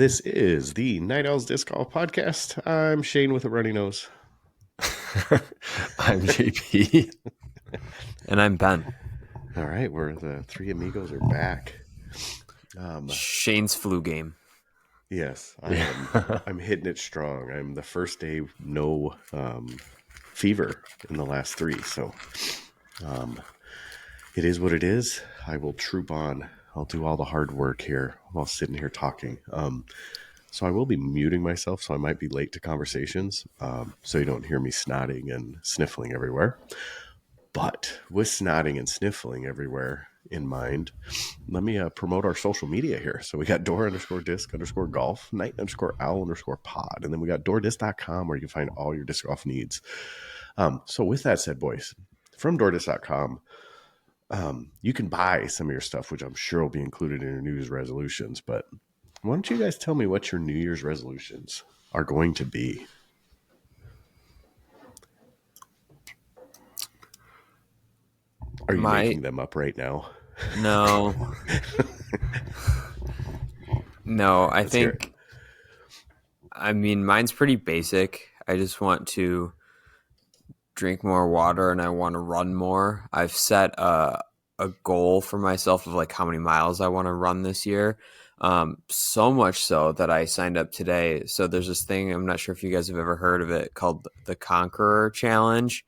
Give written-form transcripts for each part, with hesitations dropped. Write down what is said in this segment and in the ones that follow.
This is the Night Owls Disc Golf Podcast. I'm Shane with a runny nose. I'm JP. And I'm Ben. All right, the three amigos are back. Shane's flu game. Yes, I'm hitting it strong. I'm the first day no fever in the last three, so it is what it is. I will troop on. I'll do all the hard work here while sitting here talking. So I will be muting myself, so I might be late to conversations, so you don't hear me snotting and sniffling everywhere. But with snotting and sniffling everywhere in mind, let me promote our social media here. So we got door_disc_golf, night_owl_pod, and then we got doordisc.com where you can find all your disc golf needs. So with that said, boys, from doordisc.com, you can buy some of your stuff, which I'm sure will be included in your New Year's resolutions. But why don't you guys tell me what your New Year's resolutions are going to be? Are you making them up right now? No. No, I think, mine's pretty basic. I just want to drink more water and I want to run more. I've set a goal for myself of like how many miles I want to run this year. So much so that I signed up today. So there's this thing, I'm not sure if you guys have ever heard of it, called the Conqueror Challenge.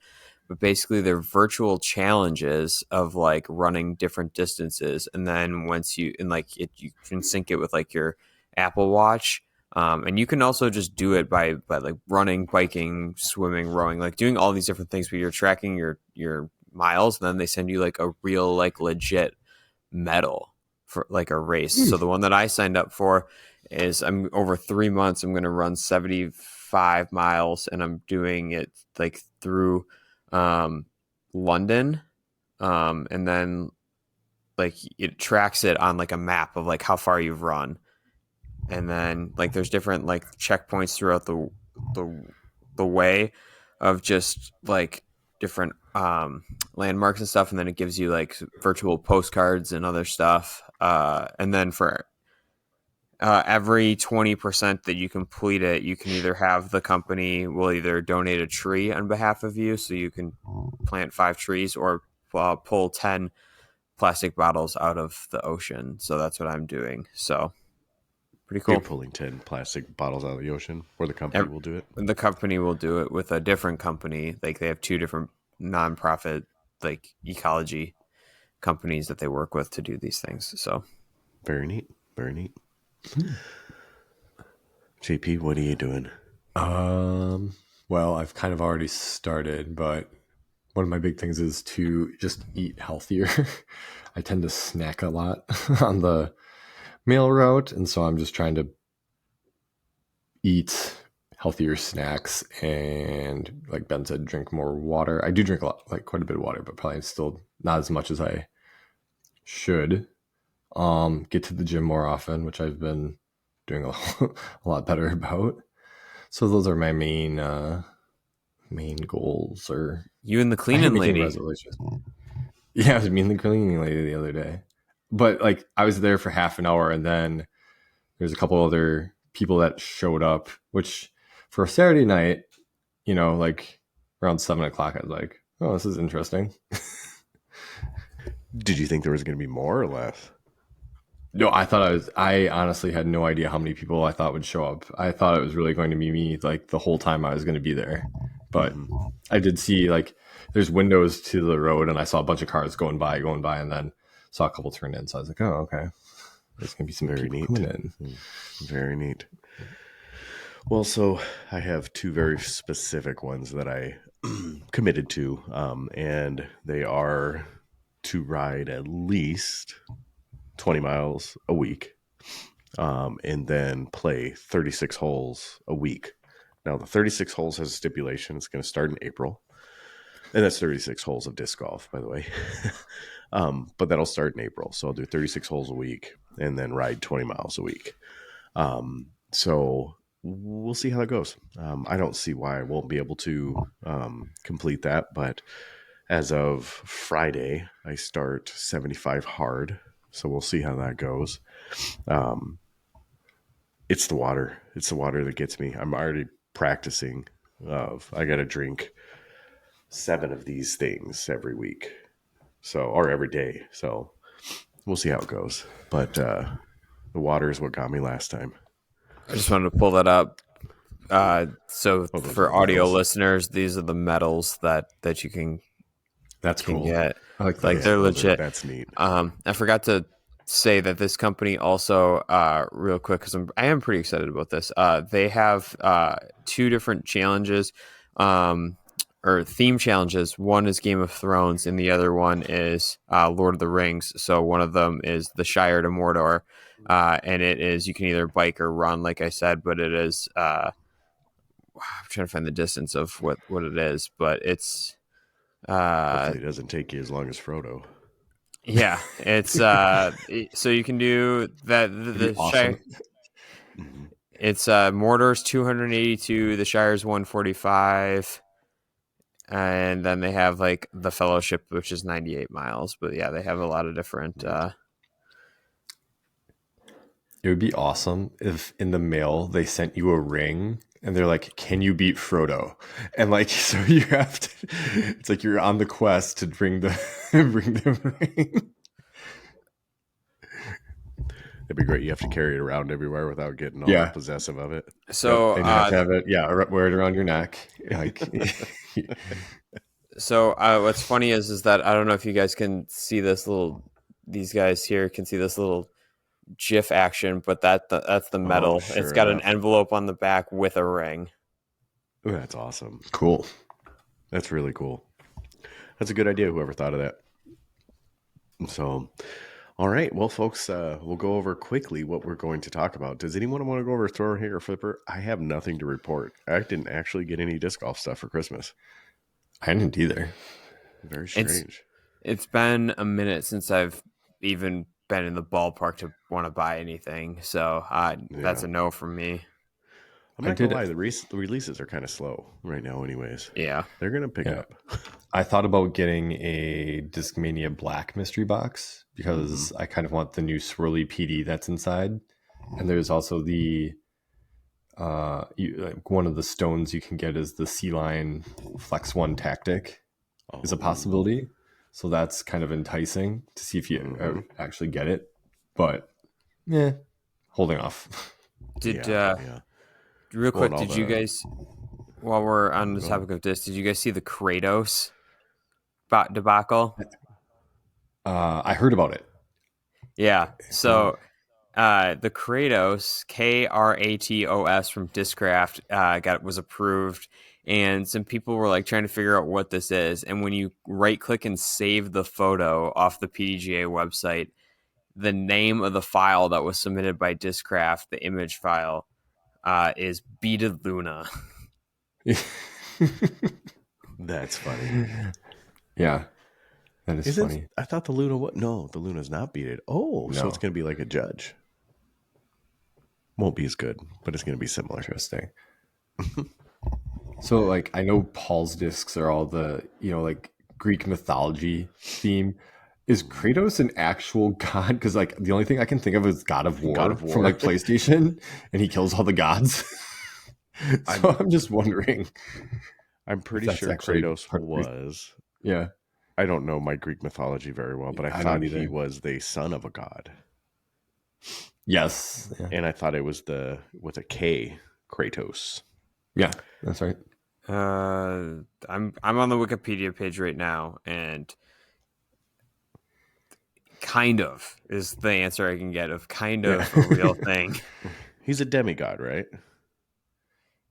But basically they're virtual challenges of like running different distances. And then once you can sync it with like your Apple Watch. And you can also just do it by like running, biking, swimming, rowing, like doing all these different things, but you're tracking your miles. And then they send you like a real, like legit medal for like a race. So the one that I signed up for is I'm over 3 months, I'm going to run 75 miles and I'm doing it like through London. And then like it tracks it on like a map of like how far you've run. And then like there's different like checkpoints throughout the way of just like different landmarks and stuff. And then it gives you like virtual postcards and other stuff. And then for every 20% that you complete it, you can either have the company will either donate a tree on behalf of you, so you can plant 5 trees, or pull 10 plastic bottles out of the ocean. So that's what I'm doing. So pretty cool. You're pulling 10 plastic bottles out of the ocean, or the company will do it? The company will do it with a different company. Like they have 2 different nonprofit like ecology companies that they work with to do these things. So very neat. Very neat. JP, what are you doing? Well, I've kind of already started, but one of my big things is to just eat healthier. I tend to snack a lot on the meal route, and so I'm just trying to eat healthier snacks and, like Ben said, drink more water. I do drink a lot, like quite a bit of water, but probably still not as much as I should. Get to the gym more often, which I've been doing a lot better about. So those are my main goals. Or you and the cleaning lady. Resolutions. Yeah, I was meeting the cleaning lady the other day, but like I was there for half an hour, and then there's a couple other people that showed up. Which for a Saturday night, like around 7:00, I was like, "Oh, this is interesting." Did you think there was going to be more or less? No, I honestly had no idea how many people I thought would show up. I thought it was really going to be me like the whole time I was going to be there. But I did see like there's windows to the road, and I saw a bunch of cars going by, and then saw a couple turn in. So I was like, oh, okay. There's going to be some very people neat. coming in. Very neat. Well, so I have 2 very specific ones that I committed to, and they are to ride at least 20 miles a week, and then play 36 holes a week. Now, the 36 holes has a stipulation. It's going to start in April, and that's 36 holes of disc golf, by the way. But that'll start in April. So I'll do 36 holes a week and then ride 20 miles a week. So we'll see how that goes. I don't see why I won't be able to complete that, but as of Friday, I start 75 hard. So we'll see how that goes. It's the water. It's the water that gets me. I'm already practicing. I got to drink 7 of these things every week, or every day. So we'll see how it goes. But the water is what got me last time. I just wanted to pull that up. So Oh, those for are audio medals. listeners, these are the medals that you can That's cool. get. I like Like those. they're legit. That's neat. I forgot to say that this company also, real quick, because I am pretty excited about this. They have 2 different challenges, or theme challenges. One is Game of Thrones, and the other one is Lord of the Rings. So one of them is the Shire to Mordor, and it is you can either bike or run, like I said, but it is. I'm trying to find the distance of what it is, but it's. Hopefully, it doesn't take you as long as Frodo. Yeah, it's so you can do that. The Awesome. Shire, Mm-hmm. it's Mordor's 282, the Shire's 145, and then they have like the Fellowship, which is 98 miles. But yeah, they have a lot of different. It would be awesome if in the mail they sent you a ring and they're like, "Can you beat Frodo?" And like, so you have to. It's like you're on the quest to bring the ring. It'd be great. You have to carry it around everywhere without getting all Yeah. possessive of it. So And you have to have it, wear it around your neck. Like, so what's funny is that I don't know if you guys can see this little. These guys here can see this little GIF action, but that's the medal. sure It's got enough. an envelope on the back with a ring. Ooh, that's awesome. cool. That's really cool. That's a good idea. Whoever thought of that. So, all right. Well, folks, we'll go over quickly what we're going to talk about. Does anyone want to go over thrower, hanger, flipper? I have nothing to report. I didn't actually get any disc golf stuff for Christmas. I didn't either. Very strange. It's been a minute since I've even been in the ballpark to want to buy anything, so that's a no from me. I'm not gonna lie, the releases are kind of slow right now anyways. Yeah. They're gonna pick up. I thought about getting a Discmania Black mystery box because I kind of want the new swirly PD that's inside. And there's also the one of the stones you can get is the Sea Lion Flex 1 Tactic is a possibility. So that's kind of enticing to see if you actually get it. But holding off. Real quick, did you guys, while we're on the topic of this, did you guys see the Kratos debacle? I heard about it. Yeah. So the Kratos, Kratos from Discraft was approved, and some people were like trying to figure out what this is. And when you right click and save the photo off the PDGA website, the name of the file that was submitted by Discraft, the image file, is Beaded Luna. That's funny. Yeah. That is funny. I thought the Luna the Luna's not beaded. Oh, so it's gonna be like a judge. Won't be as good, but it's gonna be similar. Interesting. So like I know Paul's discs are all the, like Greek mythology theme. Is Kratos an actual god? Because like the only thing I can think of is God of War from like PlayStation, and he kills all the gods. So I'm just wondering. I'm pretty sure Kratos was. Yeah. I don't know my Greek mythology very well, but I thought he was the son of a god. Yes. Yeah. And I thought it was with a K, Kratos. Yeah, that's right. I'm on the Wikipedia page right now, and kind of is the answer I can get of kind of a real thing. He's a demigod, right?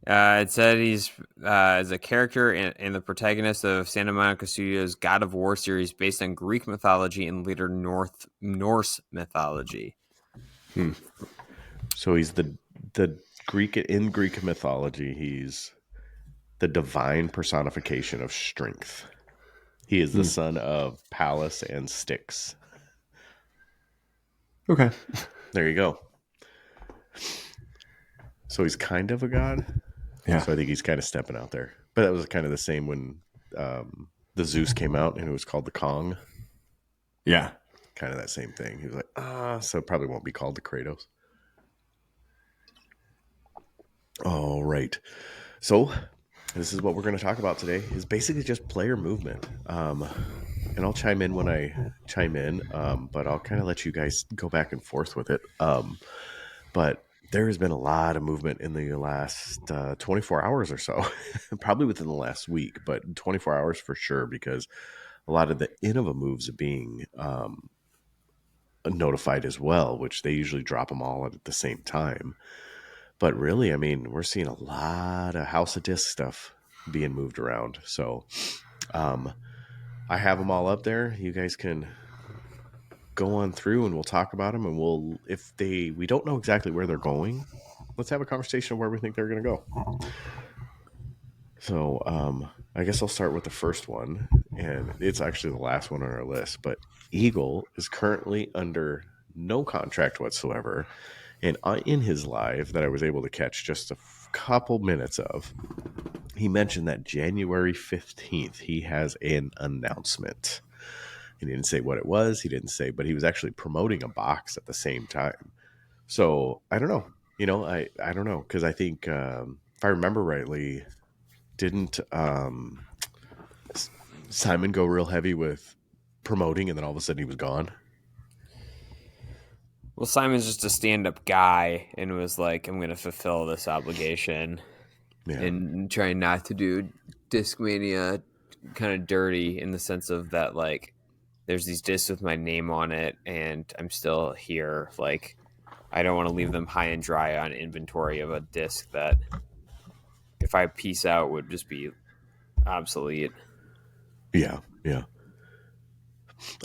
It said he's as a character and the protagonist of Santa Monica Studios' God of War series based on Greek mythology and later Norse mythology. So he's the Greek mythology. He's the divine personification of strength. He is the son of Pallas and Styx. Okay. There you go. So he's kind of a god. Yeah. So I think he's kind of stepping out there. But that was kind of the same when the Zeus came out and it was called the Kong. Yeah. Kind of that same thing. He was like, so it probably won't be called the Kratos. All right. So this is what we're going to talk about today is basically just player movement. And I'll chime in when I chime in, but I'll kind of let you guys go back and forth with it. But there has been a lot of movement in the last 24 hours or so, probably within the last week, but 24 hours for sure, because a lot of the Innova moves are being notified as well, which they usually drop them all at the same time. But really, I mean, we're seeing a lot of House of Disc stuff being moved around. So I have them all up there. You guys can go on through and we'll talk about them. And we don't know exactly where they're going, let's have a conversation of where we think they're going to go. So I guess I'll start with the first one. And it's actually the last one on our list. But Eagle is currently under no contract whatsoever. And in his live that I was able to catch just a couple minutes of, he mentioned that January 15th, he has an announcement. He didn't say what it was. He didn't say, but he was actually promoting a box at the same time. So I don't know. I don't know. Because I think, if I remember rightly, didn't Simon go real heavy with promoting and then all of a sudden he was gone? Well, Simon's just a stand-up guy and was like, I'm going to fulfill this obligation and trying not to do Discmania kind of dirty in the sense of that, like, there's these discs with my name on it and I'm still here. Like, I don't want to leave them high and dry on inventory of a disc that if I piece out would just be obsolete. Yeah.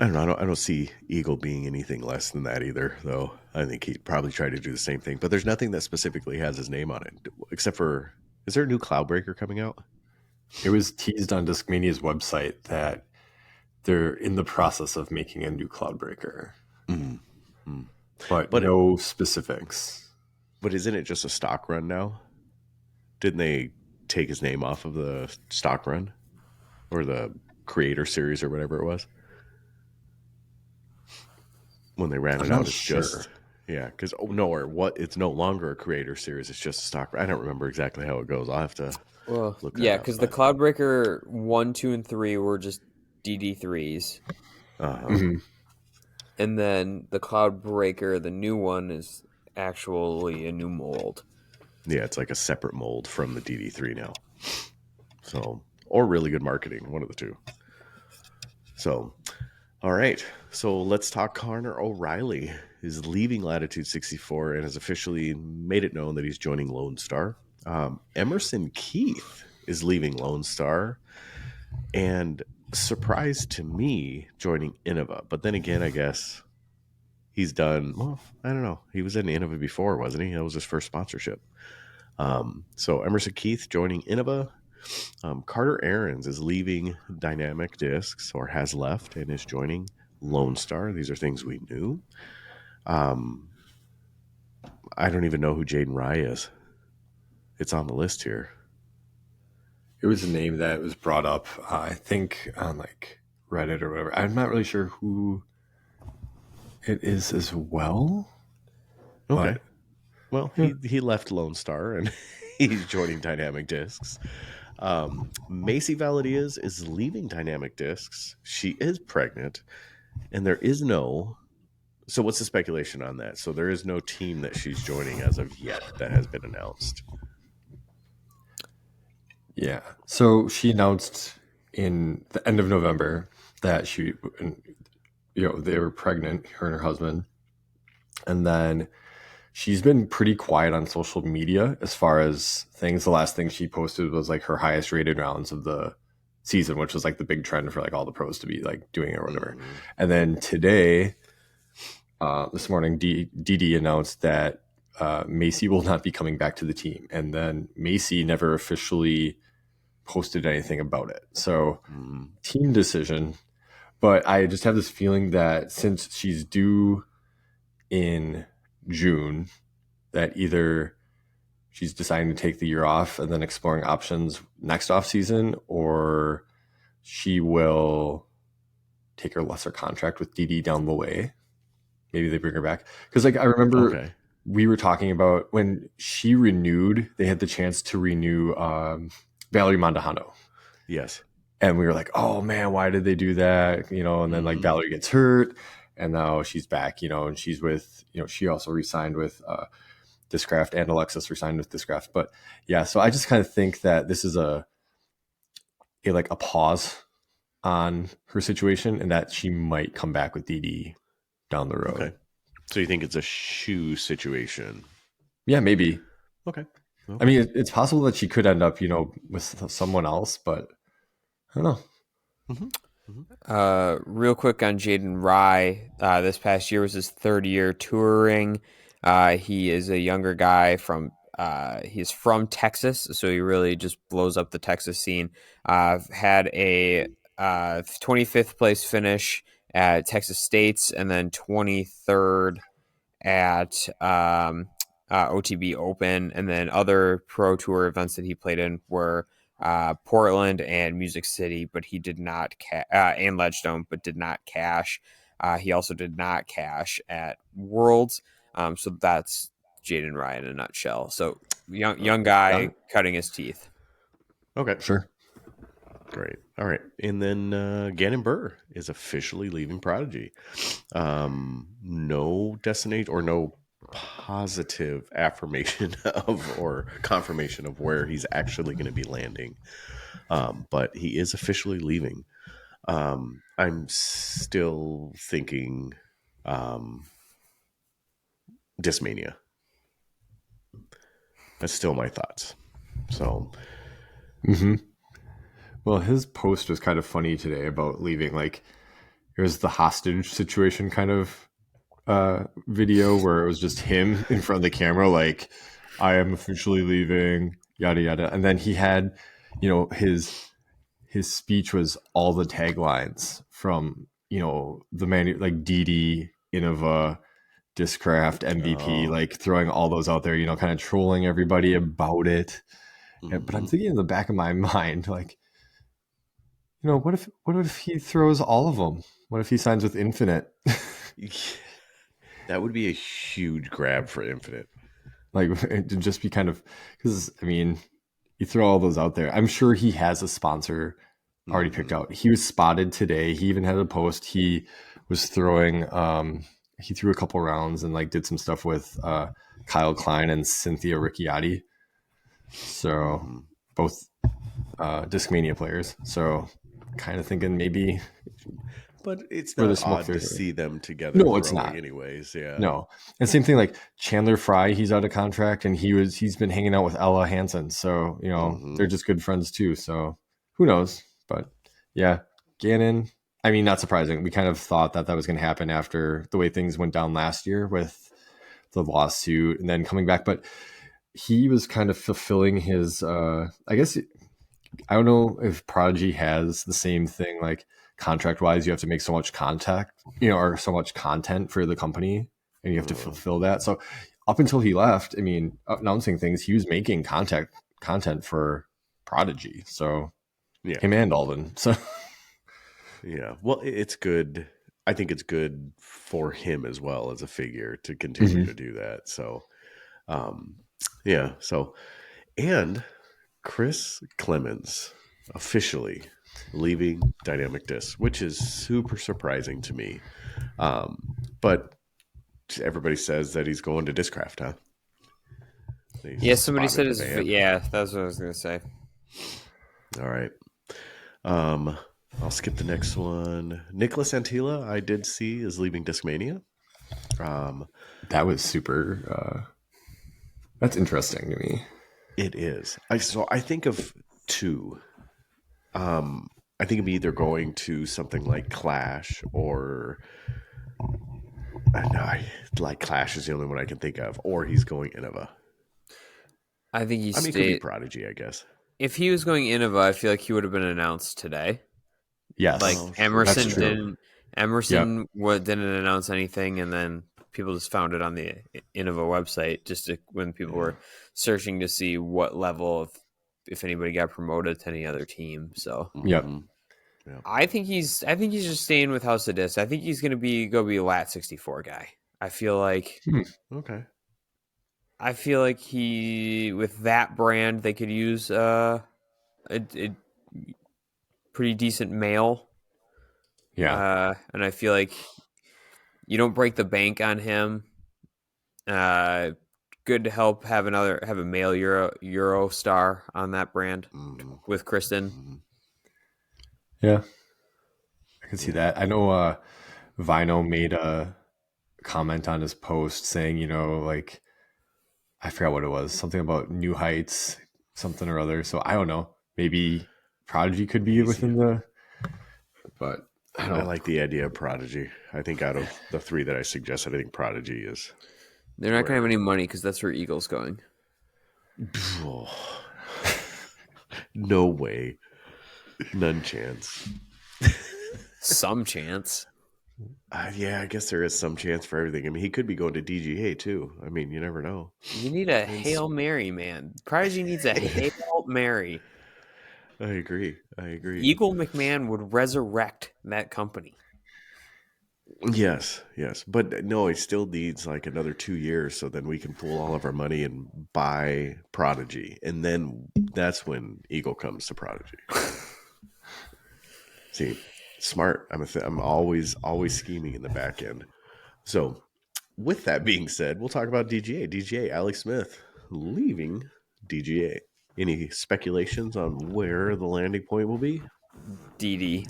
I don't know. I don't see Eagle being anything less than that either, though. I think he'd probably try to do the same thing. But there's nothing that specifically has his name on it, except for, is there a new Cloudbreaker coming out? It was teased on Discmania's website that they're in the process of making a new Cloudbreaker, but no specifics. But isn't it just a stock run now? Didn't they take his name off of the stock run or the creator series or whatever it was? When they ran it out, it's just because it's no longer a creator series. It's just a stock. I don't remember exactly how it goes. I'll have to look. Because the Cloudbreaker 1, 2, and 3 were just DD3s, and then the Cloudbreaker, the new one, is actually a new mold. Yeah, it's like a separate mold from the DD3 now. So, or really good marketing, one of the two. So, all right. So let's talk. Connor O'Reilly is leaving Latitude 64 and has officially made it known that he's joining Lone Star. Emerson Keith is leaving Lone Star and, surprise to me, joining Innova. But then again, I guess he's done, well, I don't know. He was in Innova before, wasn't he? That was his first sponsorship. So Emerson Keith joining Innova. Carter Aarons is leaving Dynamic Discs, or has left, and is joining Lone Star. These are things we knew. I don't even know who Jaden Rye is. It's on the list here. It was a name that was brought up, I think, on like Reddit or whatever. I'm not really sure who it is as well. Okay. Well, he left Lone Star and he's joining Dynamic Discs. Macy Valadiaz is leaving Dynamic Discs. She is pregnant, and there is no. So, what's the speculation on that? So, there is no team that she's joining as of yet that has been announced. Yeah. So she announced in the end of November that they were pregnant, her and her husband, and then she's been pretty quiet on social media as far as things. The last thing she posted was like her highest rated rounds of the season, which was like the big trend for like all the pros to be like doing it or whatever. And then today, this morning, DD announced that Macy will not be coming back to the team. And then Macy never officially posted anything about it. So team decision. But I just have this feeling that since she's due in June, that either she's deciding to take the year off and then exploring options next off season, or she will take her lesser contract with DD down the way. Maybe they bring her back. Because like I remember we were talking about when she renewed, they had the chance to renew Valerie Mondahano. Yes. And we were like, oh man, why did they do that? And then like Valerie gets hurt and now she's back, and she's with, she also re-signed with Discraft, and Alexis re-signed with Discraft. But yeah, so I just kind of think that this is a pause on her situation and that she might come back with DD down the road. Okay. So you think it's a shoe situation? Yeah, maybe. Okay. I mean, it's possible that she could end up, with someone else, but I don't know. Real quick on Jaden Rye. This past year was his third year touring. He is a younger guy he's from Texas, so he really just blows up the Texas scene. Had a 25th place finish at Texas State's and then 23rd at OTB Open, and then other Pro Tour events that he played in were Portland and Music City, but he did not and Ledgestone, but did not cash. He also did not cash at Worlds. So that's Jaden Rye in a nutshell. So young guy cutting his teeth. Okay. Sure. Great. All right. And then Gannon Burr is officially leaving Prodigy. No destination or no positive affirmation of or confirmation of where he's actually going to be landing. But he is officially leaving. I'm still thinking Discmania. That's still my thoughts. So, well, his post was kind of funny today about leaving. Like, it was the hostage situation kind of video where it was just him in front of the camera, like, I am officially leaving, yada yada. And then he had, his speech was all the taglines from, the man like DD, Innova, Discraft, MVP, like throwing all those out there, kind of trolling everybody about it. But I'm thinking in the back of my mind, like, what if he throws all of them? What if he signs with Infinite? That would be a huge grab for Infinite. Like, it'd just be kind of, because I mean, you throw all those out there. I'm sure he has a sponsor already picked out. He was spotted today. He even had a post. He was throwing, he threw a couple rounds and like did some stuff with Kyle Klein and Cynthia Ricciardi. So both Discmania players. So kind of thinking maybe. But it's not odd to see them together. No, it's not. Anyways, yeah. No, and same thing like Chandler Fry. He's out of contract, and he's been hanging out with Ella Hansen. So they're just good friends too. So who knows? But yeah, Gannon. I mean, not surprising. We kind of thought that was going to happen after the way things went down last year with the lawsuit, and then coming back. But he was kind of fulfilling his. I guess I don't know if Prodigy has the same thing like. Contract wise, you have to make so much contact, or so much content for the company, and you have to fulfill that. So up until he left, I mean, announcing things, he was making content for Prodigy. So yeah, him and Alden. So yeah, well, it's good. I think it's good for him as well as a figure to continue to do that. So, yeah. So, and Chris Clemens officially leaving Dynamic Disc, which is super surprising to me. But everybody says that he's going to Discraft, huh? Yeah, somebody said that's what I was going to say. All right. I'll skip the next one. Nicholas Antila, I did see, is leaving Discmania. That was super. That's interesting to me. It is. I think of two. I think I'm either going to something like Clash or like Clash is the only one I can think of, or he's going Innova. I think it could be Prodigy, I guess. If he was going Innova, I feel like he would have been announced today. Yes, like Emerson didn't. Emerson didn't announce anything, and then people just found it on the Innova website when people were searching to see what level of. If anybody got promoted to any other team. So I think he's just staying with House of Disc. I think he's gonna be a Lat 64 guy. I feel like okay. I feel like he with that brand they could use a pretty decent male. Yeah. And I feel like you don't break the bank on him. Uh, good to help have a male Euro star on that brand Mhm. with Kristen. Mhm. Yeah. I can see Yeah. that. I know Vino made a comment on his post saying, like I forgot what it was, something about new heights, something or other. So I don't know. Maybe Prodigy could be Easy. within the, but I I don't. like the idea of Prodigy. I think out of the three that I suggested, I think Prodigy is They're not going to have where. any money because that's where Eagle's going. Oh, no way. None chance. Some chance. Yeah, I guess there is some chance for everything. I mean, he could be going to DGA too. I mean, you never know. You need a It's- Hail Mary, man. Prodigy needs a Hail Mary. I agree. I agree. Eagle McMahon would resurrect that company. Yes, yes. But no, he still needs like another 2 years so then we can pool all of our money and buy Prodigy. And then that's when Eagle comes to Prodigy. See, smart. I'm always scheming in the back end. So, with that being said, we'll talk about DGA. DGA, Alex Smith leaving DGA. Any speculations on where the landing point will be? DD.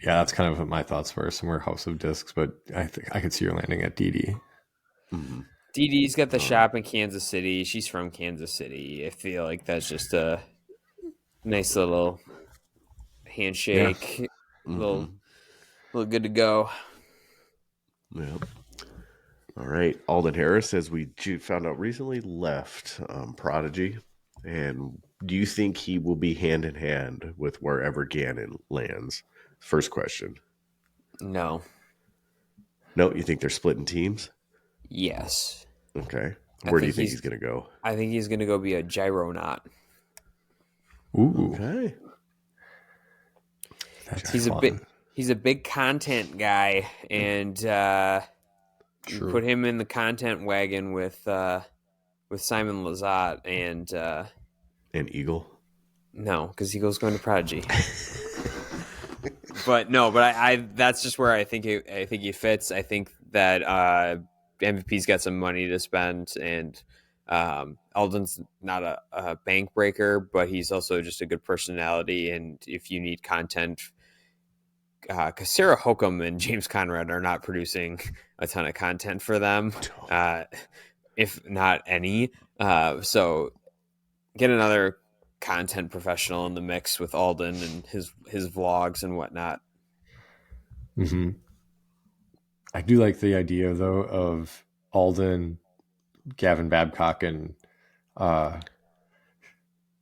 Yeah, that's kind of what my thoughts were. Somewhere House of Discs, but I think I could see her landing at DD. Mm-hmm. DD's got the shop in Kansas City. She's from Kansas City. I feel like that's just a nice little handshake. Little, Mm-hmm. little good to go. Yeah. All right. Alden Harris, as we found out recently, left Prodigy. And do you think he will be hand in hand with wherever Gannon lands? First question. No. No, you think they're splitting teams? Yes. Okay. I Where do you think think he's going to go? I think he's going to go be a gyronaut. Ooh, Okay. that's He's fun. he's a big content guy, and you True. put him in the content wagon with Simon Lazat, and And Eagle? no, because he goes going to Prodigy. But no, but I that's just where I think he fits. I think that MVP's got some money to spend, and Alden's not a bank breaker, but he's also just a good personality. And if you need content, because Sarah Hokum and James Conrad are not producing a ton of content for them, if not any. So get another content professional in the mix with Alden and his vlogs and whatnot. Mm-hmm. I do like the idea though of Alden, Gavin Babcock, and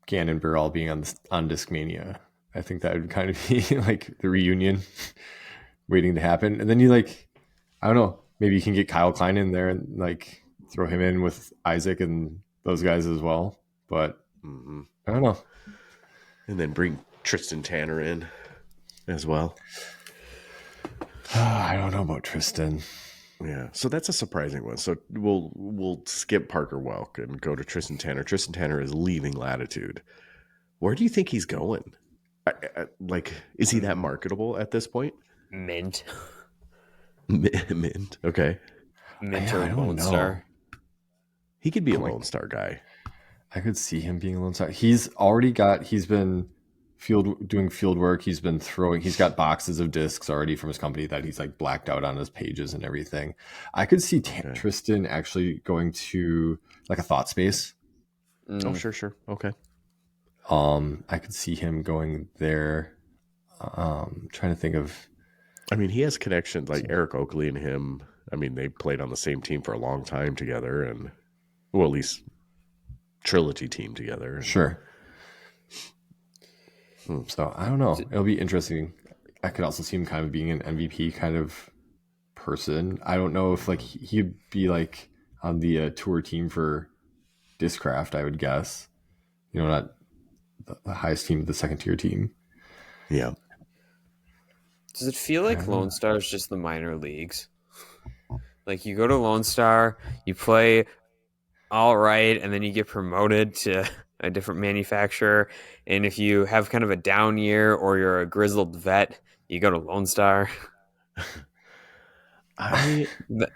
Gannon Burr all being on Discmania. I think that would kind of be like the reunion waiting to happen. And then I don't know, maybe you can get Kyle Klein in there and like throw him in with Isaac and those guys as well. But Mm-hmm. I don't know. And then bring Tristan Tanner in as well. I don't know about Tristan. Yeah, so that's a surprising one. So we'll skip Parker Welk and go to Tristan Tanner. Tristan Tanner is leaving Latitude. Where do you think he's going? Like, is he that marketable at this point? Mint. Mint. Okay, Mint I or don't Lone know. Star. he could be a Oh my- Lone Star guy. I could see him being a lone star. He's been doing field work. He's got boxes of discs already from his company that he's like blacked out on his pages and everything. I could see Okay. Tristan actually going to like a Thought Space. Oh, sure. Okay. I could see him going there. Trying to think of. I mean, he has connections like Eric Oakley and him. I mean, they played on the same team for a long time together, and well, at least trilogy team together. Sure. So I don't know. It'll be interesting. I could also see him kind of being an MVP kind of person. I don't know if like he'd be like on the tour team for Discraft, I would guess. Not the highest team, the second tier team. Yeah. Does it feel like Lone Star is just the minor leagues? Like you go to Lone Star, you play all right, and then you get promoted to a different manufacturer. And if you have kind of a down year or you're a grizzled vet, you go to Lone Star. I Th-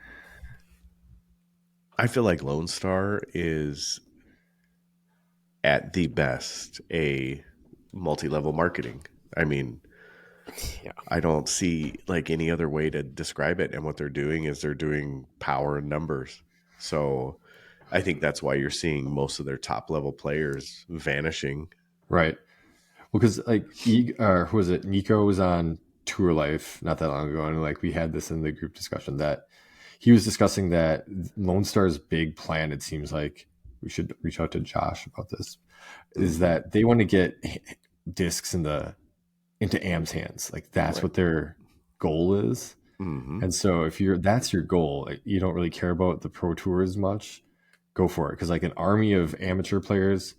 I feel like Lone Star is at the best a multi-level marketing. I mean, yeah. I don't see like any other way to describe it. And what they're doing is they're doing power and numbers. So I think that's why you're seeing most of their top level players vanishing. Right. Well, because like, who was it? Nico was on Tour Life not that long ago, and like we had this in the group discussion that he was discussing that Lone Star's big plan. It seems like we should reach out to Josh about this. Is that they want to get discs into AM's hands? Like that's Right. what their goal is. Mm-hmm. And so if that's your goal, like, you don't really care about the pro tour as much, go for it. Because like an army of amateur players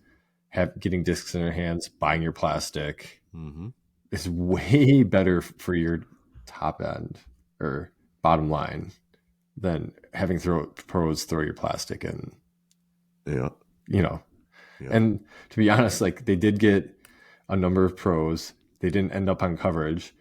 getting discs in their hands, buying your plastic Mm-hmm. is way better for your top end or bottom line than having pros throw your plastic in, Yeah. you know. Yeah. And to be honest, like they did get a number of pros. They didn't end up on coverage.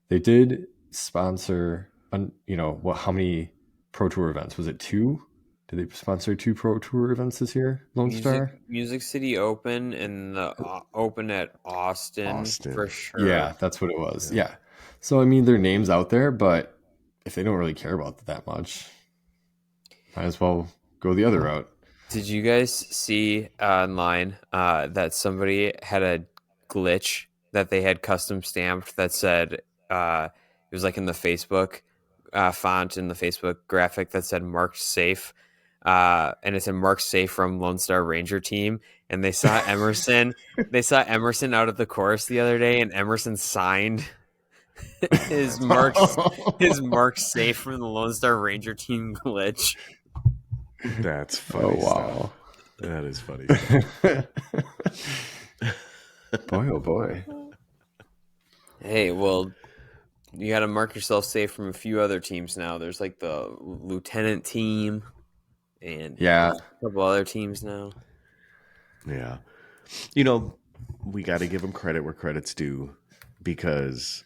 They did sponsor, how many pro tour events? Was it 2? Did they sponsor 2 pro tour events this year? Lone Star? Music City Open and the Open at Austin, for sure. Yeah, that's what it was. Yeah. So, I mean, their name's out there, but if they don't really care about that much, might as well go the other route. Did you guys see online that somebody had a glitch that they had custom stamped that said it was like in the Facebook font in the Facebook graphic that said marked safe, and it said marked safe from Lone Star Ranger Team, and they saw Emerson. They saw Emerson out of the course the other day, and Emerson signed his marked safe from the Lone Star Ranger Team glitch. That's funny. Oh, wow. Stuff. That is funny. Boy, oh boy. Hey, well, you got to mark yourself safe from a few other teams now. There's like the Lieutenant team and Yeah. a couple other teams now. Yeah. We got to give them credit where credit's due because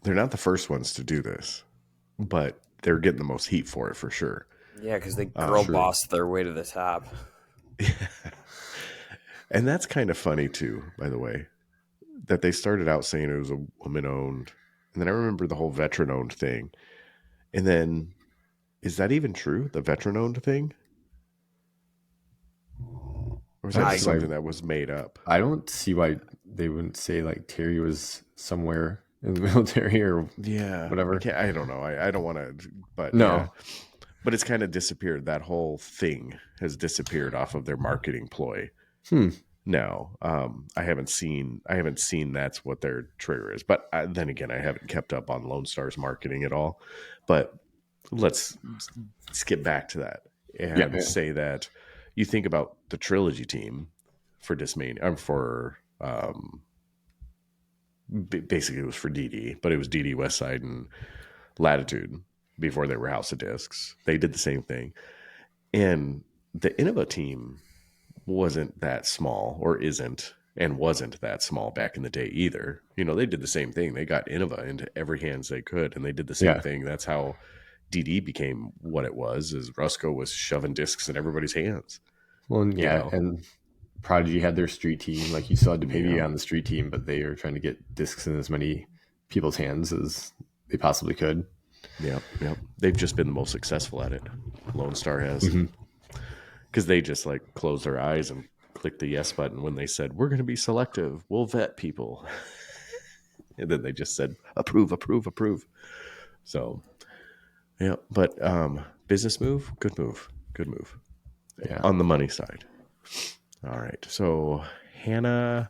they're not the first ones to do this, but they're getting the most heat for it for sure. Yeah, because they girl Sure. bossed their way to the top. And that's kind of funny too, by the way, that they started out saying it was a woman owned. And then I remember the whole veteran owned thing. And then, is that even true? The veteran owned thing? Or is that just something that was made up? I don't see why they wouldn't say like Terry was somewhere in the military or whatever. I don't know. I don't want to, but no. Yeah. But it's kind of disappeared. That whole thing has disappeared off of their marketing ploy. No, I haven't seen that's what their trigger is. But then again, I haven't kept up on Lone Star's marketing at all. But let's skip back to that and say that you think about the trilogy team for Discmania, basically it was for DD, but it was DD Westside and Latitude before they were House of Discs. They did the same thing. And the Innova team wasn't that small, or isn't, and wasn't that small back in the day either. They did the same thing. They got Innova into every hands they could, and they did the same thing. That's how DD became what it was, is Rusko was shoving discs in everybody's hands. Well, and Prodigy had their street team. Like you saw DePavia on the street team, but they were trying to get discs in as many people's hands as they possibly could. Yep. They've just been the most successful at it. Lone Star has. Because they just like closed their eyes and clicked the yes button when they said, we're going to be selective. We'll vet people. And then they just said, approve. So, yeah. But business move, good move. Yeah. On the money side. All right. So, Hannah.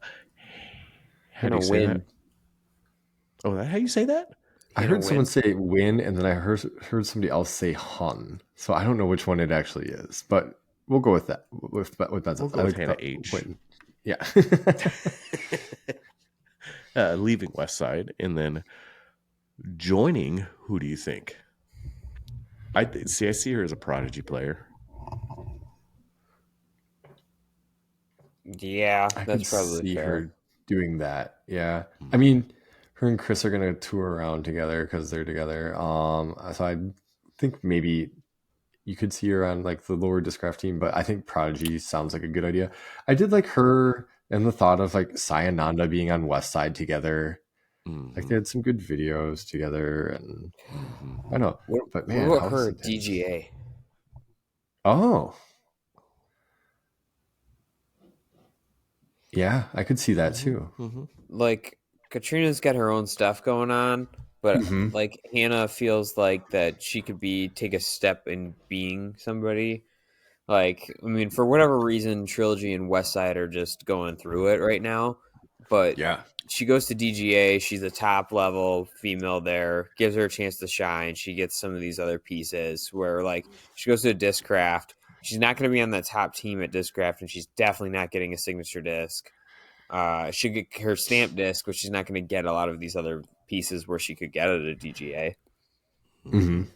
How do you say that? Oh, that how you say that? I heard someone say win, and then I heard somebody else say hun. So I don't know which one it actually is, but we'll go with that. With that, we'll go with Hannah H. Win. Yeah. Leaving Westside and then joining. Who do you think? I see her as a Prodigy player. Yeah, I could that's probably see fair. her doing that. Yeah. I mean, her and Chris are gonna tour around together because they're together. So I think maybe you could see her on like the lower Discraft team, but I think Prodigy sounds like a good idea. I did like her and the thought of like Sai and Nanda being on West Side together. Like they had some good videos together, and I don't know, but What man, about House her of Tennis. DGA? Oh, yeah, I could see that too. Like Katrina's got her own stuff going on, but Mhm. like Hannah feels like that she could take a step in being somebody. Like, I mean, for whatever reason, Trilogy and Westside are just going through it right now. But Yeah. she goes to DGA. She's a top level female there. Gives her a chance to shine. She gets some of these other pieces where, like, she goes to Discraft. She's not going to be on that top team at Discraft, and she's definitely not getting a signature disc. She'll get her stamp disc, but she's not going to get a lot of these other pieces where she could get it at DGA. Mhm.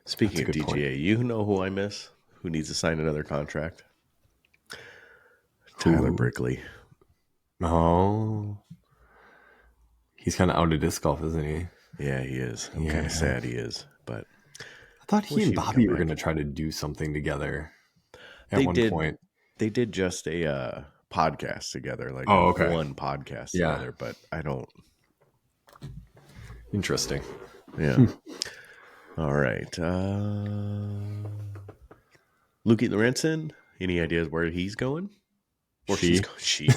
Speaking That's of a good point. DGA, you know who I miss? Who needs to sign another contract? Who? Tyler Brickley. Oh, he's kind of out of disc golf, isn't he? Yeah, he is. I'm kind Yeah. of sad he is, but I thought he Wish and he would Bobby come were back. going to try to do something together at they one did. point. They did just a podcast together, like Oh, okay. one podcast Yeah. together. But I don't. Interesting. Yeah. All right. Lukey Lorenzen. Any ideas where he's going? Or She? She.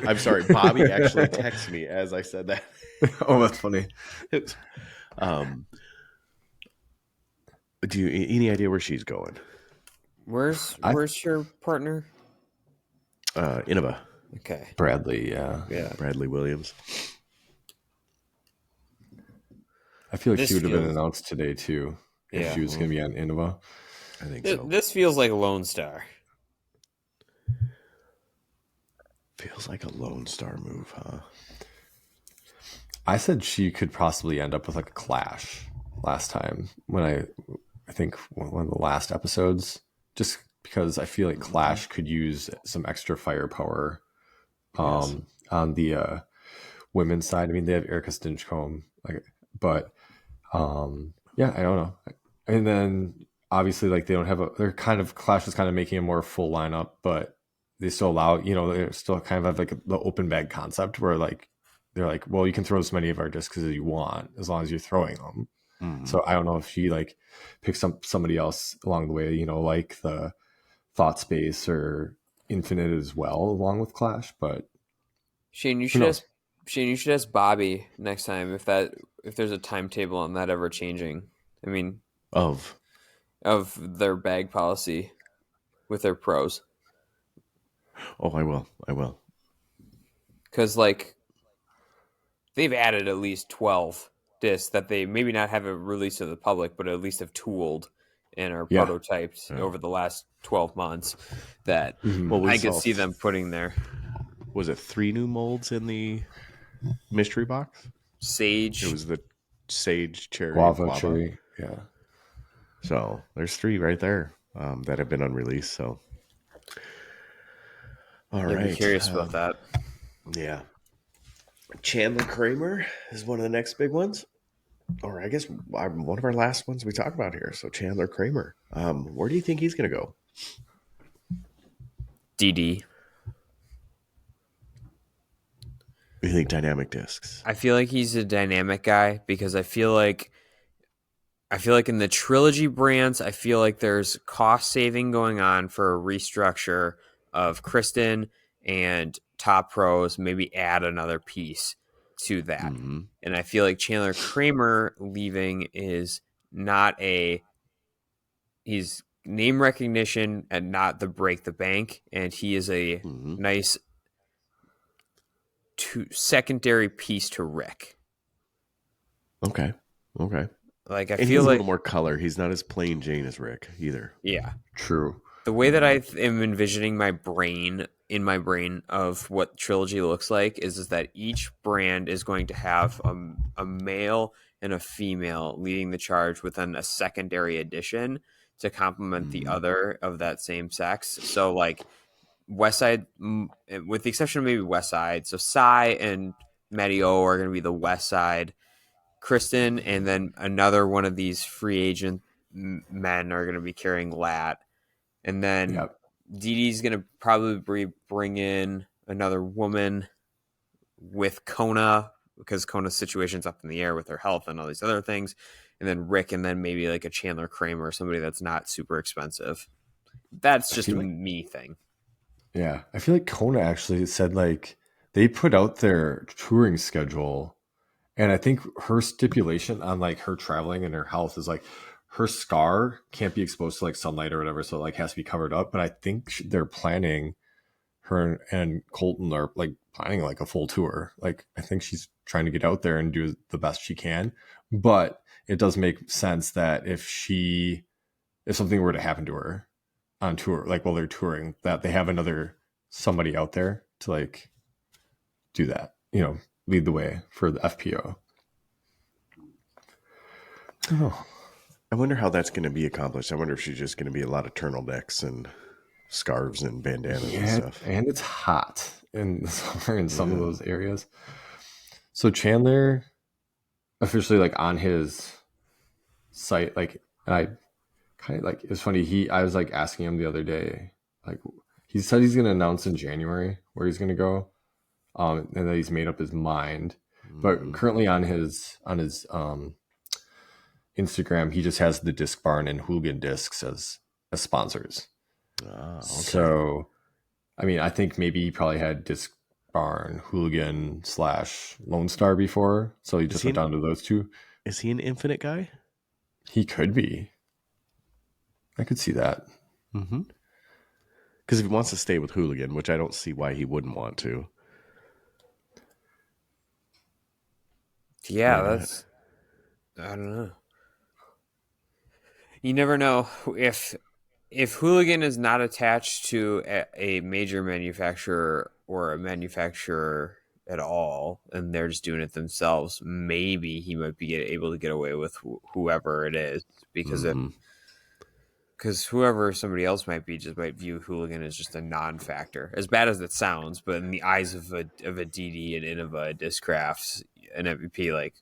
I'm sorry. Bobby actually texted me as I said that. Oh, that's funny. Do you any idea where she's going? Where's your partner? Innova. Okay. Bradley, yeah. Yeah. Bradley Williams. I feel like This she would have been feels- announced today too if Yeah. she was going to be on Innova. I think so. This feels like a Lone Star. Feels like a Lone Star move, huh? I said she could possibly end up with like a Clash last time when I think one of the last episodes, just because I feel like Clash could use some extra firepower on the women's side. I mean, they have Erica Stinchcombe, but yeah, I don't know. And then obviously, like they don't have they're kind of Clash is kind of making a more full lineup, but they still allow, they still kind of have like the open bag concept where like they're like, well, you can throw as many of our discs as you want as long as you're throwing them. Mm-hmm. So I don't know if she like picks up somebody else along the way, like the Thought Space or Infinite as well, along with Clash. But Shane, you who should knows? ask Bobby next time if there's a timetable on that ever changing. I mean, Of their bag policy with their pros. I will. Because, like, they've added at least 12 discs that they maybe not have a release to the public, but at least have tooled and are Yeah. prototyped over the last 12 months that Mhm. we I could saw see them putting there. Was it 3 new molds in the mystery box? Sage. It was the Sage Cherry Guava Cherry. Yeah. So there's 3 right there that have been unreleased. So all I'd right, be curious about that. Yeah, Chandler Kramer is one of the next big ones, or I guess one of our last ones we talked about here. So Chandler Kramer, where do you think he's going to go? DD. You think Dynamic Discs? I feel like he's a dynamic guy because I feel like in the Trilogy brands, I feel like there's cost saving going on for a restructure of Kristen and Top Pros, maybe add another piece to that. Mm-hmm. And I feel like Chandler Kramer leaving is not he's name recognition and not the break the bank. And he is a nice secondary piece to Rick. Okay. Like I and feel he's like a little more color. He's not as plain Jane as Rick either. Yeah. True. The way that I am envisioning in my brain of what Trilogy looks like is that each brand is going to have a male and a female leading the charge within a secondary edition to complement the other of that same sex. So like West Side, with the exception of maybe West Side. So Cy and Medio are going to be the West Side. Kristen and then another one of these free agent men are going to be carrying Lat. And then Yep. Dee Dee's going to probably bring in another woman with Kona, because Kona's situation's up in the air with her health and all these other things. And then Rick, and then maybe like a Chandler Kramer or somebody that's not super expensive. That's just a me thing. Yeah. I feel like Kona actually said like they put out their touring schedule, and I think her stipulation on like her traveling and her health is like her scar can't be exposed to like sunlight or whatever, so it like has to be covered up. But I think they're planning, her and Colton are like planning like a full tour. Like I think she's trying to get out there and do the best she can. But it does make sense that if something were to happen to her on tour, like while they're touring, that they have somebody out there to like do that, lead the way for the FPO. Oh, I wonder how that's going to be accomplished. I wonder if she's just going to be a lot of turtlenecks and scarves and bandanas and stuff. And it's hot in the summer in some of those areas. So Chandler officially like on his site, like, and I kind of like, it's funny. I was like asking him the other day, like he said he's going to announce in January where he's going to go. And that he's made up his mind, but currently on his Instagram, he just has the Disc Barn and Hooligan Discs as sponsors. Okay. So, I mean, I think maybe he probably had Disc Barn, Hooligan / Lone Star before, so he just went down to those two. Is he an Infinite guy? He could be. I could see that. Mm-hmm. Because if he wants to stay with Hooligan, which I don't see why he wouldn't want to. Yeah, that's, I don't know. You never know if Hooligan is not attached to a major manufacturer or a manufacturer at all, and they're just doing it themselves. Maybe he might be able to get away with whoever it is, because because whoever somebody else might be just might view Hooligan as just a non-factor, as bad as it sounds. But in the eyes of a DD and Innova, Discrafts, an MVP, like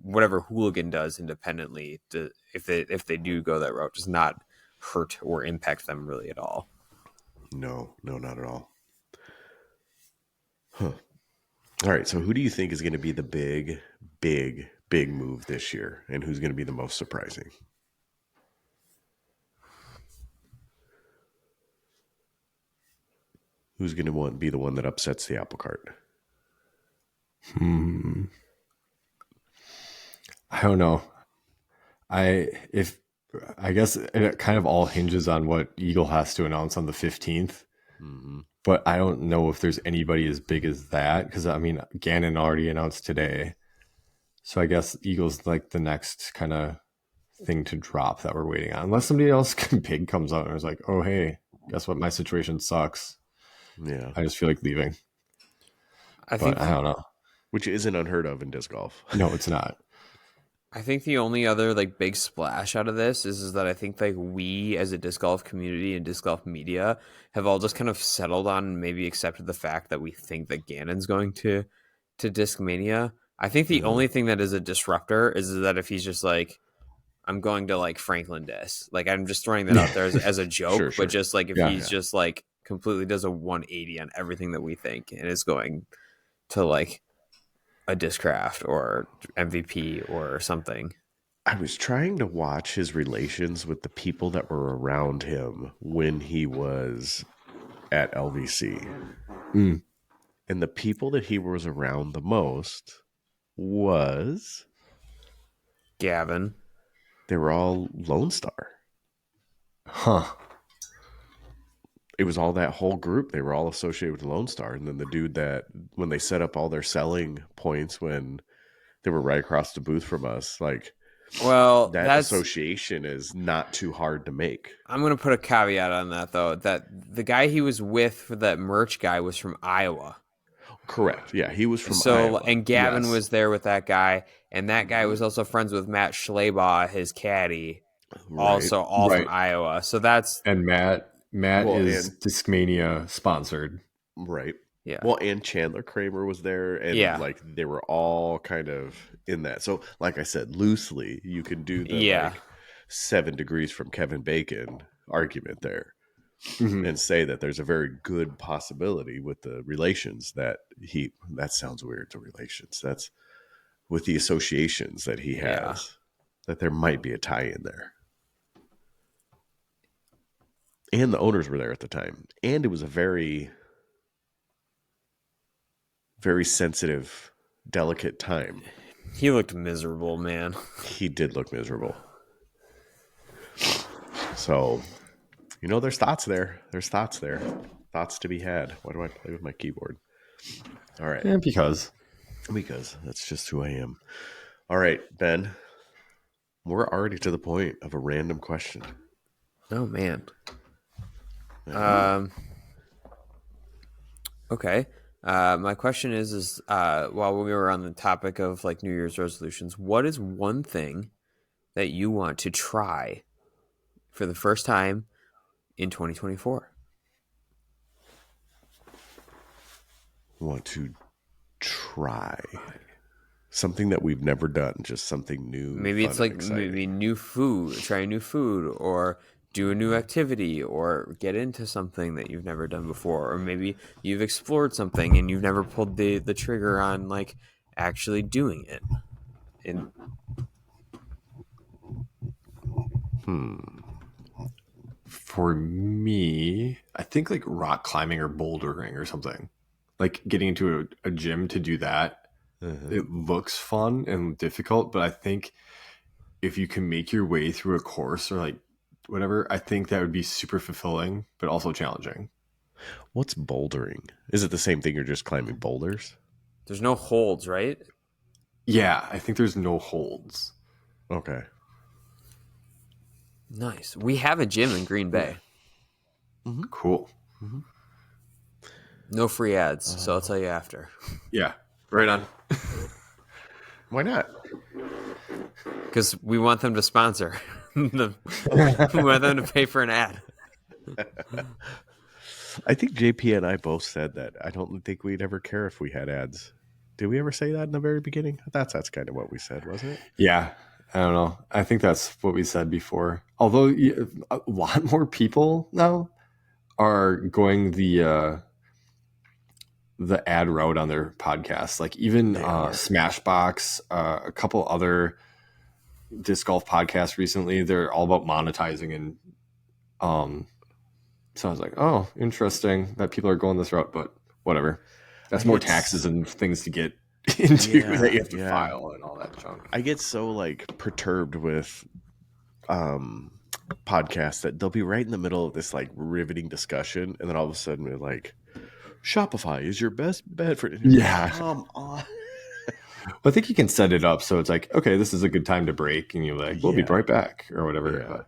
whatever Hooligan does independently, if they do go that route, does not hurt or impact them really at all. No, not at all. Huh. All right, so who do you think is going to be the big move this year, and who's going to be the most surprising? Who's going to be the one that upsets the apple cart? I don't know. I guess it kind of all hinges on what Eagle has to announce on the 15th. Mm-hmm. But I don't know if there's anybody as big as that, because I mean, Gannon already announced today. So I guess Eagle's like the next kind of thing to drop that we're waiting on. Unless somebody else big comes out and is like, oh, hey, guess what? My situation sucks. Yeah. I just feel like leaving. I don't know. Which isn't unheard of in disc golf. No, it's not. I think the only other like big splash out of this is that I think like we as a disc golf community and disc golf media have all just kind of settled on, maybe accepted the fact that we think that Gannon's going to Discmania. I think the only thing that is a disruptor is that if he's just like, I'm going to like Franklin Disc, like I'm just throwing that out there as a joke, sure. But just like if he's just like completely does a 180 on everything that we think and is going to like a Discraft or MVP or something. I was trying to watch his relations with the people that were around him when he was at LVC. And the people that he was around the most was Gavin. They were all Lone Star. Huh. It was all that whole group. They were all associated with Lone Star. And then the dude that, when they set up all their selling points when they were right across the booth from us, like, well, that association is not too hard to make. I'm going to put a caveat on that, though, that the guy he was with for that merch guy was from Iowa. Correct. Yeah, he was from Iowa. And Gavin was there with that guy. And that guy was also friends with Matt Schleybaugh, his caddy, also from Iowa. So that's... And Matt Matt Well, is and Discmania sponsored. right. Yeah. Well, and Chandler Kramer was there, and Yeah. like they were all kind of in that. So, like I said, loosely, you can do the Yeah. like 7 degrees from Kevin Bacon argument there Mhm. and say that there's a very good possibility with the relations that sounds weird, the relations. That's with the associations that he Yeah. has, that there might be a tie in there. And the owners were there at the time. And it was a very, very sensitive, delicate time. He looked miserable, man. He did look miserable. So, there's thoughts there. There's thoughts there. Thoughts to be had. Why do I play with my keyboard? All right. Yeah, because That's just who I am. All right, Ben. We're already to the point of a random question. Oh man. Okay. My question is while we were on the topic of like New Year's resolutions, what is one thing that you want to try for the first time in 2024? Want to try something that we've never done, just something new. Maybe fun, it's like and exciting. maybe new food, try new food, or do a new activity, or get into something that you've never done before, or maybe you've explored something and you've never pulled the trigger on like actually doing it. And for me, I think like rock climbing or bouldering or something. Like getting into a gym to do that. It looks fun and difficult, but I think if you can make your way through a course or like whatever, I think that would be super fulfilling, but also challenging. What's bouldering? Is it the same thing? You're just climbing boulders? there's no holds, right? Yeah, I think there's no holds. Okay. Nice. We have a gym in Green Bay. Cool. No free ads, so I'll tell you after. Yeah, right on. Why not? Because we want them to sponsor. We want them to pay for an ad. I think JP and I both said that. I don't think we'd ever care if we had ads. Did we ever say that in the very beginning? That's kind of what we said, wasn't it? Yeah, I don't know. I think that's what we said before. Although a lot more people now are going the ad route on their podcasts. Like even Smashbox, a couple other disc golf podcasts recently, they're all about monetizing and so I was like, oh, interesting that people are going this route, but whatever. That's more taxes and things to get into that you have to file and all that junk. I get so like perturbed with podcasts that they'll be right in the middle of this like riveting discussion, and then all of a sudden they're like, Shopify is your best bet for it. Yeah. Come on. Well, I think you can set it up so it's like, okay, this is a good time to break, and you're like, we'll be right back or whatever. Yeah. But,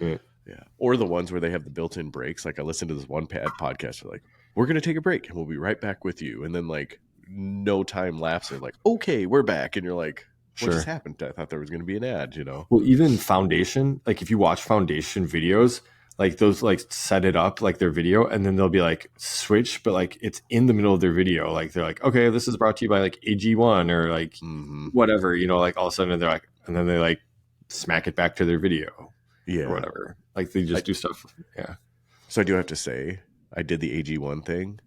yeah. Yeah. Or the ones where they have the built-in breaks. Like I listened to this one podcast. They're like, we're going to take a break and we'll be right back with you. And then like no time lapses. Like, okay, we're back. And you're like, what just happened? I thought there was going to be an ad, Well, even Foundation, like if you watch Foundation videos, like those like set it up like their video and then they'll be like switch, but like it's in the middle of their video. Like they're like, okay, this is brought to you by like AG1 or like whatever, like all of a sudden they're like, and then they like smack it back to their video. Yeah. Or whatever. Like they just do stuff. Yeah. So I do have to say, I did the AG1 thing.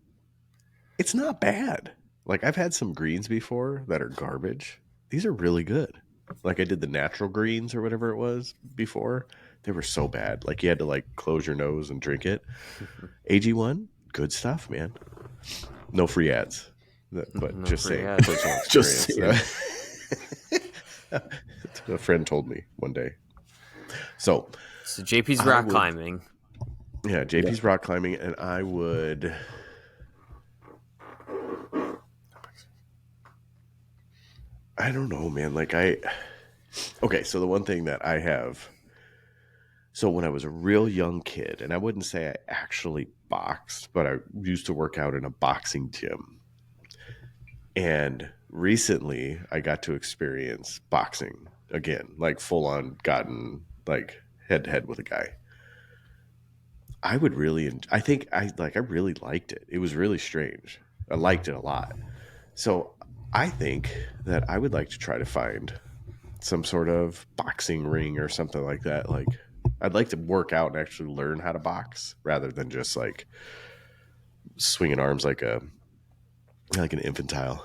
It's not bad. Like I've had some greens before that are garbage. These are really good. Like I did the natural greens or whatever it was before. They were so bad. Like you had to like close your nose and drink it. AG1, good stuff, man. No free ads. But just saying. Personal Just experience. A friend told me one day. So JP's rock climbing. Yeah, JP's rock climbing, and I would. I don't know, man. Okay, so the one thing that I have. So when I was a real young kid, and I wouldn't say I actually boxed, but I used to work out in a boxing gym. And recently I got to experience boxing again, like full on gotten like head to head with a guy. I would really, I think I really liked it. It was really strange. I liked it a lot. So I think that I would like to try to find some sort of boxing ring or something like that. Like, I'd like to work out and actually learn how to box rather than just like swinging arms like an infantile.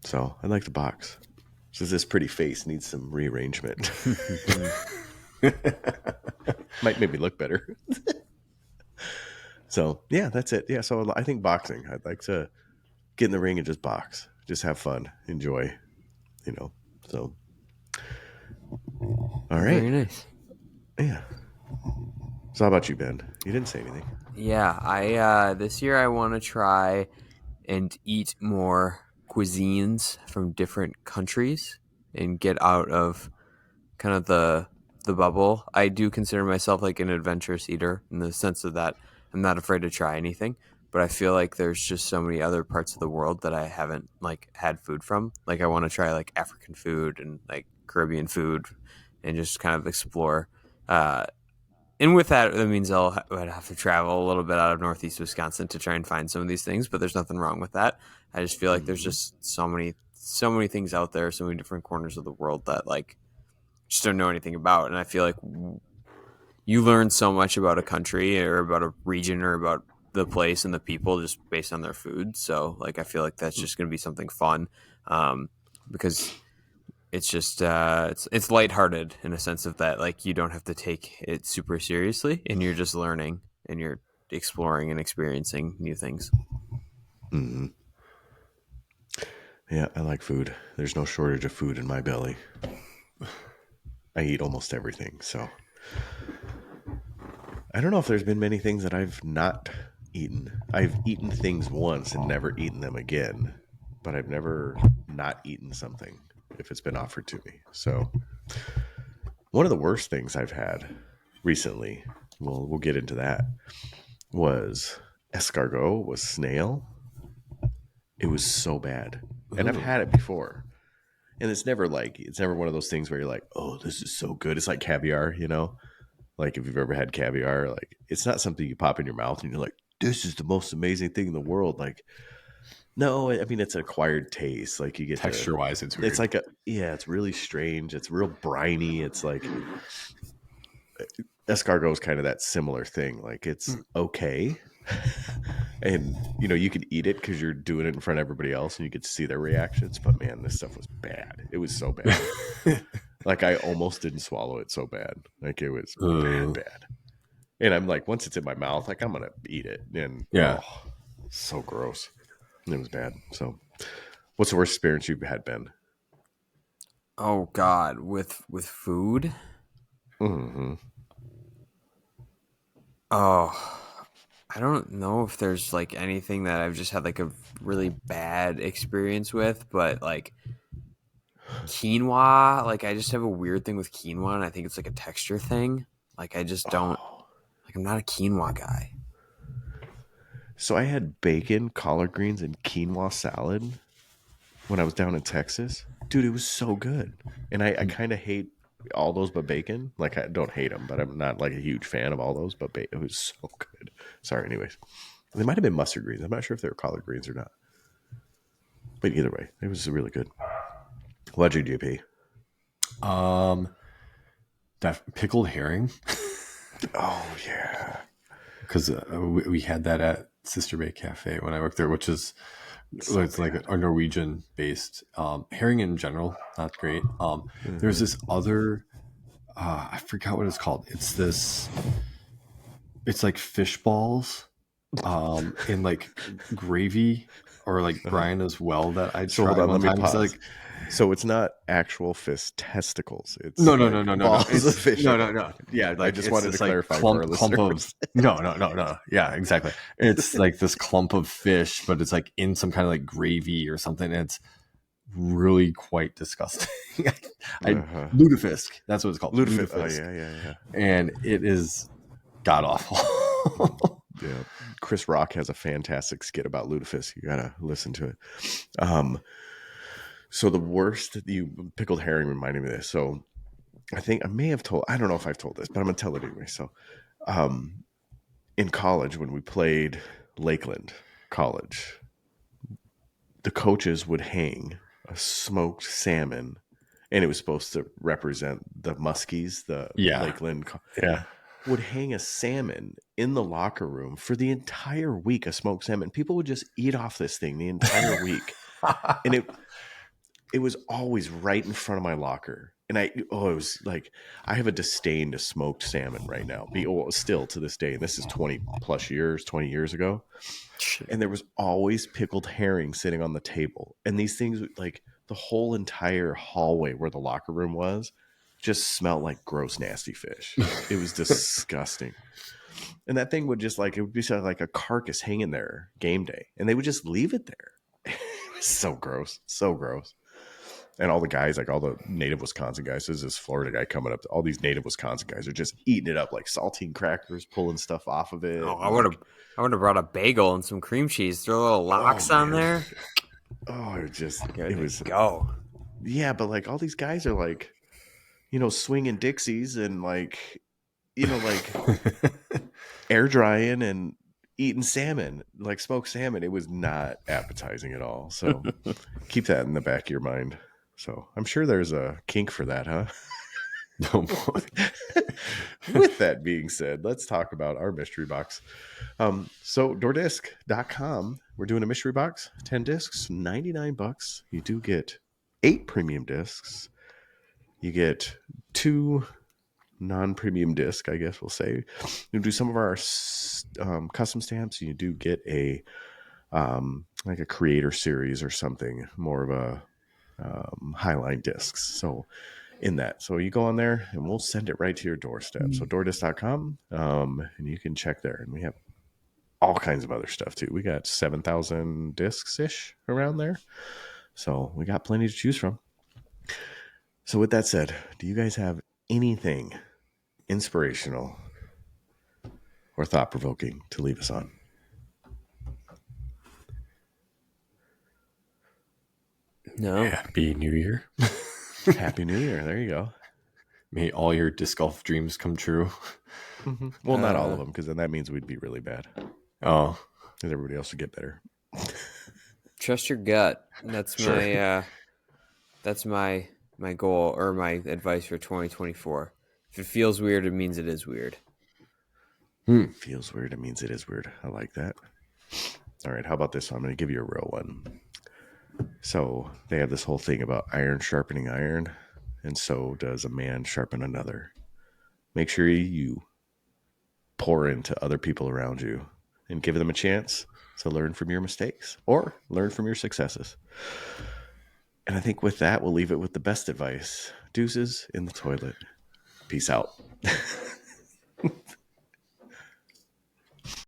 So I'd like to box. So this pretty face needs some rearrangement. Might make me look better. So yeah, that's it. Yeah, so I think boxing. I'd like to get in the ring and just box, just have fun, enjoy. So all right, Very nice. yeah. So how about you, Ben? You didn't say anything. Yeah, I this year I want to try and eat more cuisines from different countries and get out of kind of the bubble. I do consider myself like an adventurous eater in the sense of that I'm not afraid to try anything, but I feel like there's just so many other parts of the world that I haven't like had food from. Like I want to try like African food and like Caribbean food and just kind of explore. And with that, that means I'd have to travel a little bit out of Northeast Wisconsin to try and find some of these things. But there's nothing wrong with that. I just feel like there's just so many things out there, so many different corners of the world that like just don't know anything about. And I feel like you learn so much about a country or about a region or about the place and the people just based on their food. So like I feel like that's just going to be something fun because it's just it's lighthearted in a sense of that like you don't have to take it super seriously and you're just learning and you're exploring and experiencing new things. Mm-hmm. Yeah, I like food. There's no shortage of food in my belly. I eat almost everything, so I don't know if there's been many things that I've not eaten. I've eaten things once and never eaten them again, but I've never not eaten something if it's been offered to me. So one of the worst things I've had recently, we'll get into that, was escargot, was snail. It was so bad. And I've had it before. And it's never one of those things where you're like, oh, this is so good. It's like caviar, Like if you've ever had caviar, like it's not something you pop in your mouth and you're like, this is the most amazing thing in the world. Like, no, I mean it's an acquired taste. Like you get Texture wise, it's weird. It's like it's really strange. It's real briny. It's like escargot is kind of that similar thing. Like it's okay. And you could eat it because you're doing it in front of everybody else and you get to see their reactions. But man, this stuff was bad. It was so bad. Like I almost didn't swallow it so bad. Like it was bad. And I'm like, once it's in my mouth, like I'm gonna eat it. And so gross. It was bad. So, what's the worst experience you've had, Ben? Oh God, with food. Mm-hmm. Oh, I don't know if there's like anything that I've just had like a really bad experience with, but like quinoa, like I just have a weird thing with quinoa and I think it's like a texture thing. Like I just don't like I'm not a quinoa guy. So I had bacon, collard greens, and quinoa salad when I was down in Texas. Dude, it was so good. And I kind of hate all those but bacon. Like I don't hate them, but I'm not like a huge fan of all those. But it was so good. Sorry, anyways. They might have been mustard greens. I'm not sure if they were collard greens or not. But either way, it was really good. What'd you do, GP? That pickled herring. Oh yeah, because we had that at Sister Bay Cafe when I worked there, which is it's like a Norwegian based herring in general, not great. There's this other I forgot what it's called. It's like fish balls in like gravy or like brine as well that I tried hold on, one let me time. pause. Like, so it's not actual fish testicles. It's no. balls of fish. No. Yeah, like, I just wanted to clarify clump, for our clump listeners. of no. Yeah, exactly. It's like this clump of fish, but it's like in some kind of like gravy or something. And it's really quite disgusting. Lutefisk. That's what it's called. Lutefisk. Lutefisk. Oh yeah. And it is god awful. Yeah. Chris Rock has a fantastic skit about lutefisk. You gotta listen to it. So the worst, you pickled herring reminded me of this. So I think I may have told, I don't know if I've told this, but I'm gonna tell it anyway. So in college when we played Lakeland College, the coaches would hang a smoked salmon, and it was supposed to represent the Muskies, the Yeah. Lakeland Yeah. would hang a salmon in the locker room for the entire week, a smoked salmon. People would just eat off this thing the entire week. And it was always right in front of my locker. And it was like, I have a disdain to smoked salmon right now. Still to this day. And this is 20 years ago. And there was always pickled herring sitting on the table. And these things, like the whole entire hallway where the locker room was, just smelled like gross, nasty fish. It was disgusting. And that thing would just it would be like a carcass hanging there game day. And they would just leave it there. It was so gross. So gross. And all the guys, like all the native Wisconsin guys, there's this Florida guy coming up. All these native Wisconsin guys are just eating it up like saltine crackers, pulling stuff off of it. Oh, I would have brought a bagel and some cream cheese. Throw little lox on there. Oh, Good it was go. Yeah, but like all these guys are like, swinging Dixies and like air drying and eating salmon, like smoked salmon. It was not appetizing at all. So keep that in the back of your mind. So I'm sure there's a kink for that, huh? No boy. With that being said, let's talk about our mystery box. So DoorDisc.com, we're doing a mystery box, 10 discs, $99. You do get 8 premium discs. You get 2 non-premium disc, I guess we'll say. You do some of our custom stamps. You do get a like a creator series or something, more of a highline discs. So in that, so you go on there and we'll send it right to your doorstep. So DoorDisc.com, and you can check there. And we have all kinds of other stuff too. We got 7,000 discs ish around there, so we got plenty to choose from. So with that said, do you guys have anything inspirational or thought-provoking to leave us on? No. Happy New Year. Happy New Year. There you go. May all your disc golf dreams come true. Mm-hmm. Well, not all of them, because then that means we'd be really bad. Oh. Because everybody else would get better. Trust your gut. That's Sure. my goal or my advice for 2024. If it feels weird, it means it is weird. Feels weird. It means it is weird. I like that. All right. How about this one? I'm going to give you a real one. So they have this whole thing about iron sharpening iron. And so does a man sharpen another. Make sure you pour into other people around you and give them a chance to learn from your mistakes or learn from your successes. And I think with that, we'll leave it with the best advice. Deuces in the toilet. Peace out.